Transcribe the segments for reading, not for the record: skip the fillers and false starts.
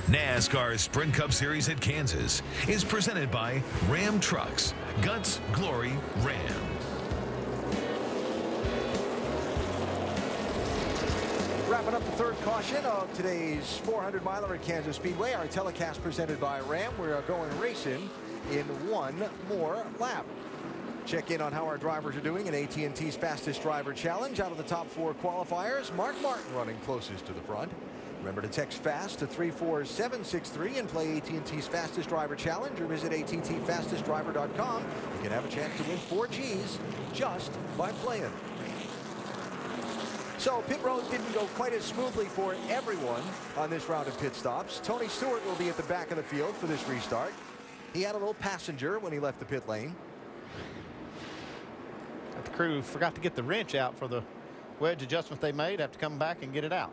NASCAR Sprint Cup Series at Kansas is presented by Ram Trucks. Guts, glory, Ram. Wrapping up the third caution of today's 400-miler at Kansas Speedway. Our telecast presented by Ram. We are going racing in one more lap. Check in on how our drivers are doing in AT&T's Fastest Driver Challenge. Out of the top 4 qualifiers, Mark Martin running closest to the front. Remember to text FAST to 34763 and play AT&T's Fastest Driver Challenge, or visit attfastestdriver.com. You can have a chance to win 4 Gs just by playing. So pit road didn't go quite as smoothly for everyone on this round of pit stops. Tony Stewart will be at the back of the field for this restart. He had a little passenger when he left the pit lane. The crew forgot to get the wrench out for the wedge adjustment they made. Have to come back and get it out.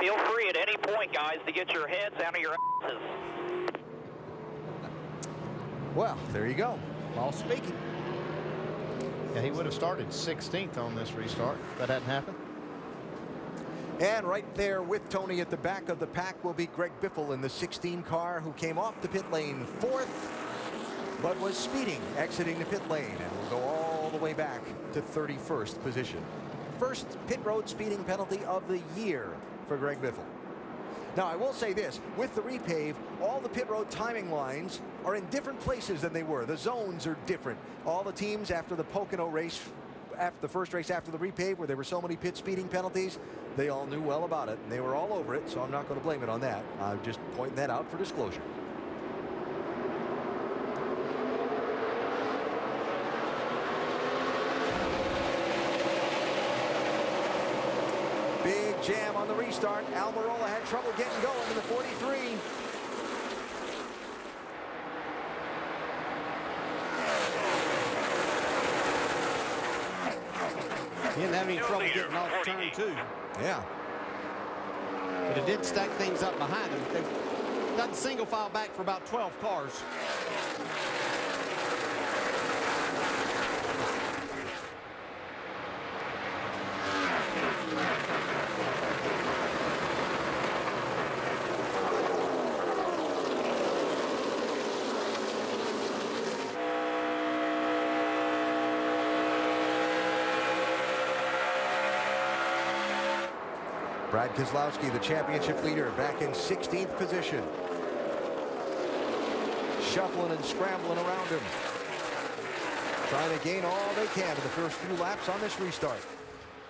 Feel free at any point, guys, to get your heads out of your asses. Well, there you go. All speaking. Yeah, he would have started 16th on this restart if that hadn't happened. And right there with Tony at the back of the pack will be Greg Biffle in the 16 car, who came off the pit lane 4th, but was speeding exiting the pit lane and will go all the way back to 31st position. First pit road speeding penalty of the year for Greg Biffle. Now, I will say this, with the repave, all the pit road timing lines are in different places than they were. The zones are different. All the teams after the Pocono race, after the first race after the repave, where there were so many pit speeding penalties, they all knew well about it, and they were all over it, so I'm not going to blame it on that. I'm just pointing that out for disclosure. Big jam on the restart. Almirola had trouble getting going to the 43. He didn't have any trouble getting off turn 2. Yeah. But it did stack things up behind him. They've gotten single file back for about 12 cars. Brad Keselowski, the championship leader, back in 16th position. Shuffling and scrambling around him. Trying to gain all they can in the first few laps on this restart.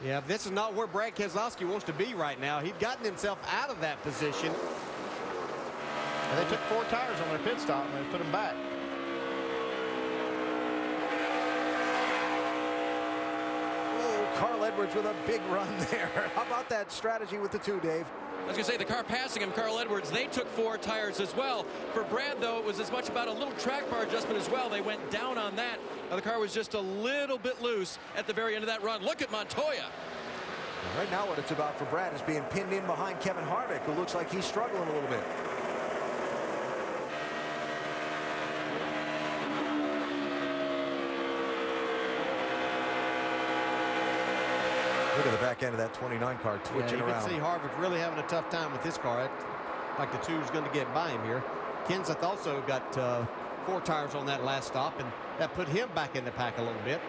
Yeah, this is not where Brad Keselowski wants to be right now. He'd gotten himself out of that position. And they took 4 tires on their pit stop and they put them back. Carl Edwards with a big run there. How about that strategy with the 2, Dave? I was going to say, the car passing him, Carl Edwards, they took 4 tires as well. For Brad, though, it was as much about a little track bar adjustment as well. They went down on that. Now, the car was just a little bit loose at the very end of that run. Look at Montoya. Right now what it's about for Brad is being pinned in behind Kevin Harvick, who looks like he's struggling a little bit. Look at the back end of that 29 car twitching around. You can see Harvick really having a tough time with this car. Like the 2 is going to get by him here. Kenseth also got 4 tires on that last stop, and that put him back in the pack a little bit.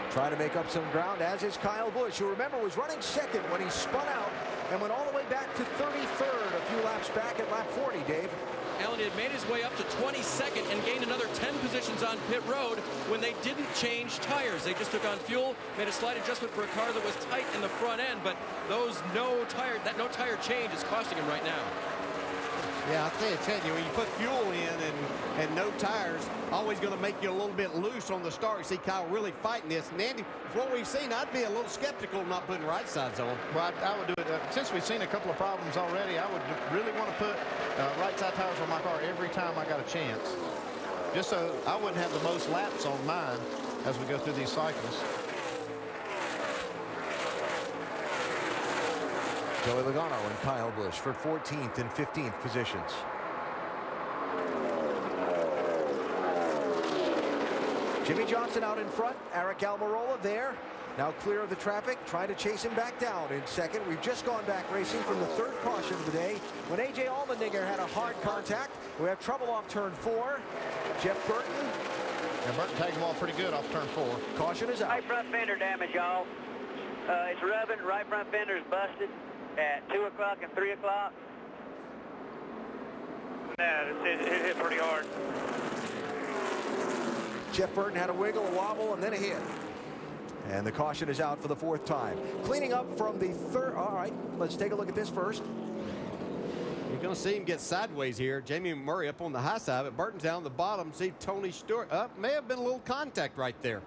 Trying to make up some ground, as is Kyle Busch, who, remember, was running second when he spun out and went all the way back to 33rd a few laps back at lap 40, Dave. Allen had made his way up to 22nd and gained another 10 positions on pit road when they didn't change tires. They just took on fuel, made a slight adjustment for a car that was tight in the front end, but that no tire change is costing him right now. Yeah, I'll tell you, when you put fuel in and no tires, always going to make you a little bit loose on the start. You see Kyle really fighting this. And Andy, from what we've seen, I'd be a little skeptical not putting right sides on. Well, I would do it. Since we've seen a couple of problems already, I would really want to put right side tires on my car every time I got a chance. Just so I wouldn't have the most laps on mine as we go through these cycles. Joey Logano and Kyle Busch for 14th and 15th positions. Jimmy Johnson out in front. Aric Almirola there. now clear of the traffic, try to chase him back down in second. We've just gone back racing from the third caution of the day when A.J. Allmendinger had a hard contact. We have trouble off turn 4. Jeff Burton. And Burton tagged the ball pretty good off turn 4. Caution is out. Right front fender damage, y'all. It's rubbing. Right front fender is busted at 2 o'clock and 3 o'clock. Yeah, it hit pretty hard. Jeff Burton had a wiggle, a wobble, and then a hit. And the caution is out for the 4th time. Cleaning up from the third. All right, let's take a look at this first. You're going to see him get sideways here. Jamie Murray up on the high side, but Burton's down the bottom. See Tony Stewart up. May have been a little contact right there.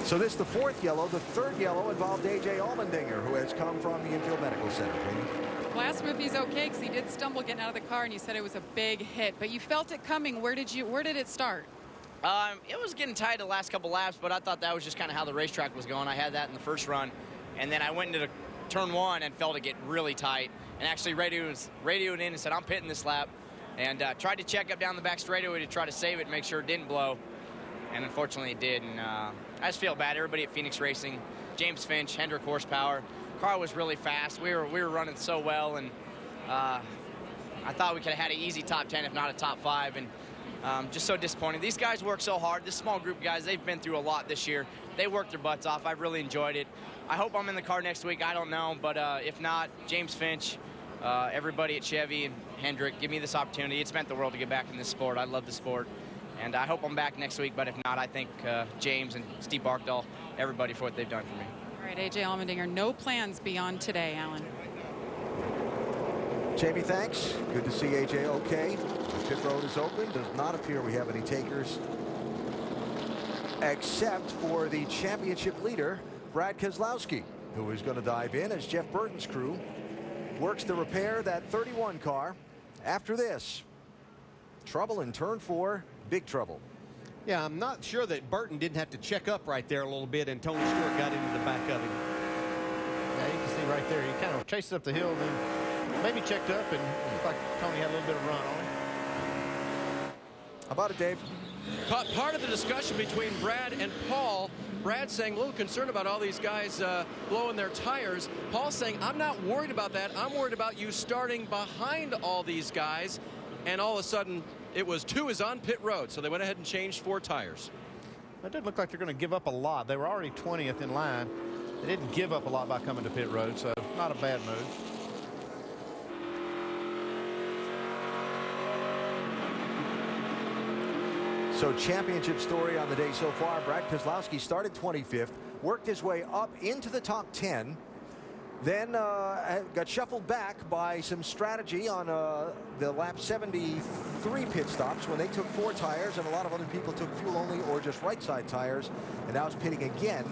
So this is the 4th yellow. The 3rd yellow involved A.J. Allmendinger, who has come from the infield medical center. Well, I asked him if he's okay because he did stumble getting out of the car, and you said it was a big hit. But you felt it coming. Where did it start? It was getting tight the last couple laps, but I thought that was just kind of how the racetrack was going. I had that in the first run, and then I went into the turn 1 and felt it get really tight, and actually radioed in and said, I'm pitting this lap, and tried to check up down the back straightaway to try to save it and make sure it didn't blow, and unfortunately it did. And I just feel bad. Everybody at Phoenix Racing, James Finch, Hendrick horsepower, car was really fast. We were running so well, and I thought we could have had an easy top 10, if not a top 5, and just so disappointing. These guys work so hard. This small group of guys, they've been through a lot this year. They worked their butts off. I really enjoyed it. I hope I'm in the car next week. I don't know, but if not, James Finch, everybody at Chevy and Hendrick, give me this opportunity. It's meant the world to get back in this sport. I love the sport, and I hope I'm back next week, but if not, I thank James and Steve Barkdahl, everybody for what they've done for me. All right, A.J. Allmendinger, no plans beyond today, Alan. Jamie, thanks. Good to see A.J. okay. The pit road is open. Does not appear we have any takers, except for the championship leader, Brad Keselowski, who is going to dive in as Jeff Burton's crew works to repair that 31 car. After this, trouble in turn 4, big trouble. Yeah, I'm not sure that Burton didn't have to check up right there a little bit, and Tony Stewart got into the back of him. Yeah, you can see right there. He kind of chased up the hill, then maybe checked up, and looked like Tony had a little bit of run on him. How about it, Dave? Part of the discussion between Brad and Paul, Brad saying a little concerned about all these guys blowing their tires. Paul saying, I'm not worried about that. I'm worried about you starting behind all these guys. And all of a sudden, it was 2 is on pit road. So they went ahead and changed 4 tires. It didn't look like they're going to give up a lot. They were already 20th in line. They didn't give up a lot by coming to pit road, so not a bad move. So championship story on the day so far. Brad Keselowski started 25th, worked his way up into the top 10, then got shuffled back by some strategy on the lap 73 pit stops when they took 4 tires and a lot of other people took fuel only or just right side tires, and now is pitting again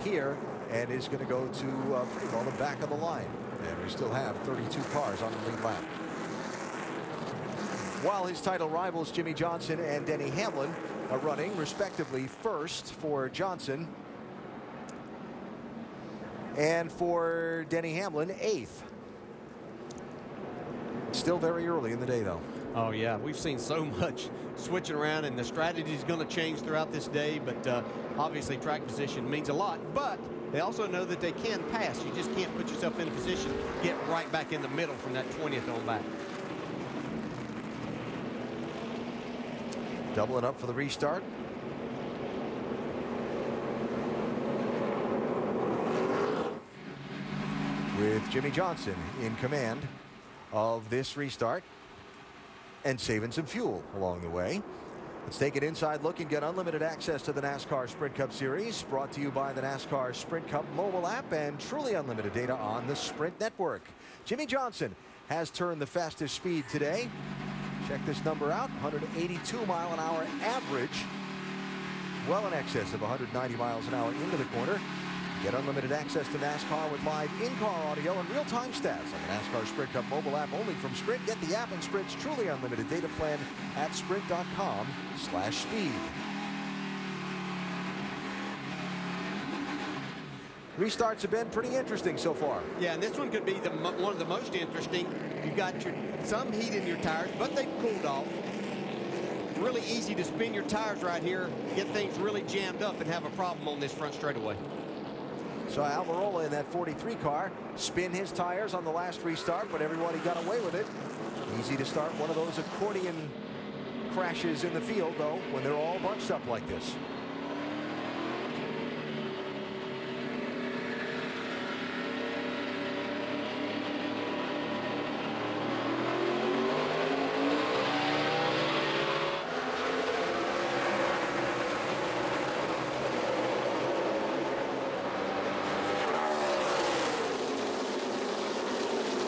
here and is going to go to pretty well the back of the line. And we still have 32 cars on the lead lap. While his title rivals Jimmy Johnson and Denny Hamlin are running respectively first for Johnson and for Denny Hamlin 8th. Still very early in the day though. Oh yeah, we've seen so much switching around, and the strategy is going to change throughout this day, but obviously track position means a lot, but they also know that they can pass. You just can't put yourself in a position to get right back in the middle from that 20th on back. Doubling up for the restart. With Jimmy Johnson in command of this restart and saving some fuel along the way. Let's take an inside look and get unlimited access to the NASCAR Sprint Cup Series, brought to you by the NASCAR Sprint Cup mobile app and truly unlimited data on the Sprint network. Jimmy Johnson has turned the fastest speed today. Check this number out, 182 mile an hour average, well in excess of 190 miles an hour into the corner. Get unlimited access to NASCAR with live in-car audio and real-time stats on the NASCAR Sprint Cup mobile app only from Sprint. Get the app and Sprint's truly unlimited data plan at sprint.com/speed. Restarts have been pretty interesting so far. Yeah, and this one could be one of the most interesting. You've got some heat in your tires, but they've cooled off. really easy to spin your tires right here, get things really jammed up, and have a problem on this front straightaway. So Almirola in that 43 car spin his tires on the last restart, but everybody got away with it. Easy to start one of those accordion crashes in the field, though, when they're all bunched up like this.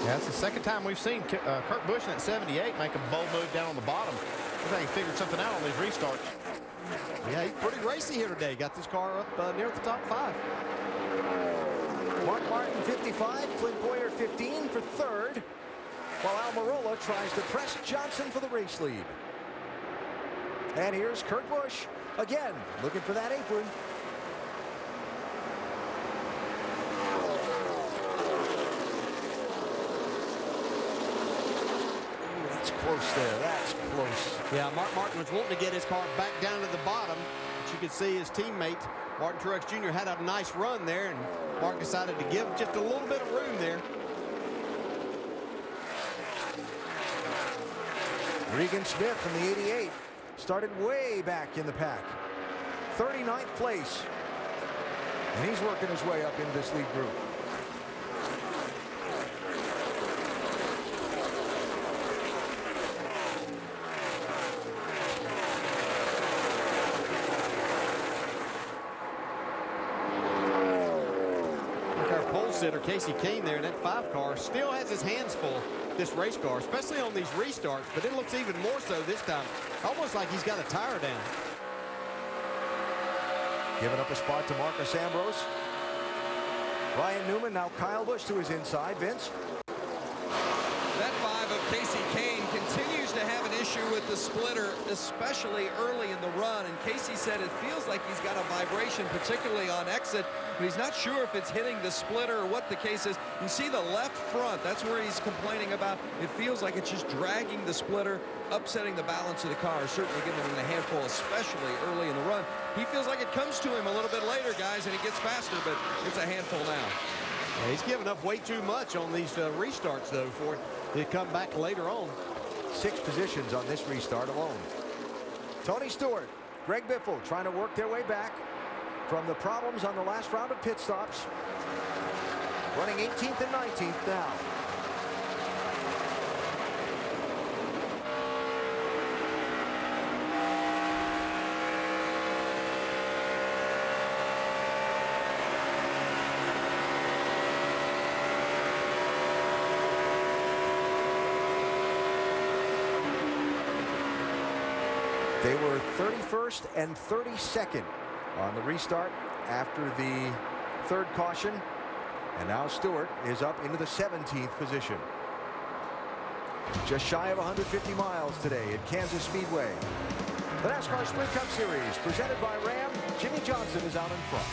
Yeah, it's the second time we've seen Kurt Busch in that 78 make a bold move down on the bottom. I think he figured something out on these restarts. Yeah, he's pretty racy here today. Got this car up near the top 5. Mark Martin 55, Clint Boyer 15 for third, while Almirola tries to press Johnson for the race lead. And here's Kurt Busch again, looking for that apron. Close there. That's close. Yeah, Mark Martin was wanting to get his car back down to the bottom, but you could see his teammate, Martin Truex Jr., had a nice run there, and Mark decided to give just a little bit of room there. Regan Smith from the 88 started way back in the pack. 39th place. And he's working his way up into this lead group. Casey Kane there in that 5 car still has his hands full, this race car, especially on these restarts, but it looks even more so this time, almost like he's got a tire down. Giving up a spot to Marcus Ambrose. Ryan Newman, now Kyle Busch to his inside. Vince? That 5 of Casey Kane continues to have an issue with the splitter, especially early in the run. And Casey said it feels like he's got a vibration, particularly on exit, but he's not sure if it's hitting the splitter or what the case is. You see the left front, that's where he's complaining about. It feels like it's just dragging the splitter, upsetting the balance of the car, certainly giving him a handful, especially early in the run. He feels like it comes to him a little bit later, guys, and it gets faster, but it's a handful now. Yeah, he's giving up way too much on these restarts, though, for it to come back later on. 6 positions on this restart alone. Tony Stewart, Greg Biffle trying to work their way back from the problems on the last round of pit stops. Running 18th and 19th now. They were 31st and 32nd on the restart after the 3rd caution. And now Stewart is up into the 17th position. Just shy of 150 miles today at Kansas Speedway. The NASCAR Sprint Cup Series presented by Ram. Jimmy Johnson is out in front.